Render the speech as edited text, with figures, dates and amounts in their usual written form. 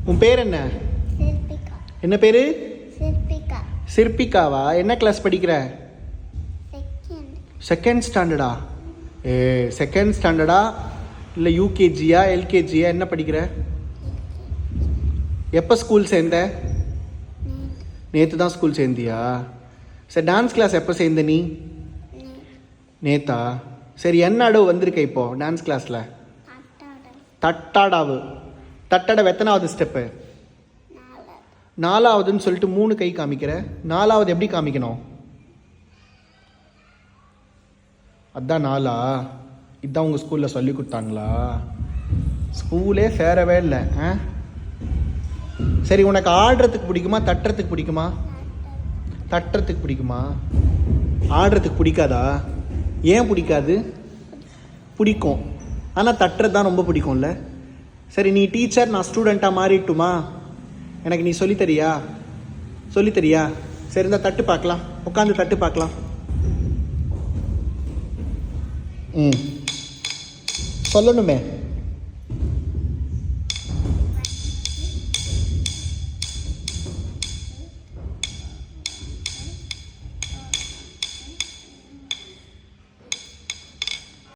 உன் பேர் என்ன? சிற்பிகா. என்ன பேர்? சிற்பிகா. சிற்பிகாவா? என்ன கிளாஸ் படிக்கிற? செகண்ட். செகண்ட் ஸ்டாண்டர்டா? செகண்ட் ஸ்டாண்டர்டா இல்லை யூகேஜியா எல்கேஜியா என்ன படிக்கிற? எப்போ ஸ்கூல் சேர்ந்த? நேற்று தான் ஸ்கூல் சேர்ந்தியா? சரி, டான்ஸ் கிளாஸ் எப்போ சேர்ந்த நீ? நேத்தா? சரி, என்ன அடவு வந்திருக்க இப்போ டான்ஸ் கிளாஸில்? தட்டாடாவு. தட்டாடவு எத்தனாவது ஸ்டெப்பு? 4ஆவதுன்னு சொல்லிட்டு 3 கை காமிக்கிற. 4ஆவது எப்படி காமிக்கணும்? அதான் 4ஆ? இதுதான் உங்கள் ஸ்கூலில் சொல்லி கொடுத்தாங்களா? ஸ்கூலே சேரவே இல்லை. சரி, உனக்கு ஆடுறதுக்கு பிடிக்குமா தட்டுறதுக்கு பிடிக்குமா? தட்டுறதுக்கு பிடிக்குமா? ஆடுறதுக்கு பிடிக்காதா? ஏன் பிடிக்காது? பிடிக்கும், ஆனால் தட்டுறது தான் ரொம்ப பிடிக்கும்ல. சரி, நீ டீச்சர், நான் ஸ்டூடெண்ட்டாக மாறிட்டுமா? எனக்கு நீ சொல்லித்தரியா? சொல்லித்தரியா? சரி, இந்த தட்டு பார்க்கலாம், உட்காந்து தட்டு பார்க்கலாம். சொல்லணுமே.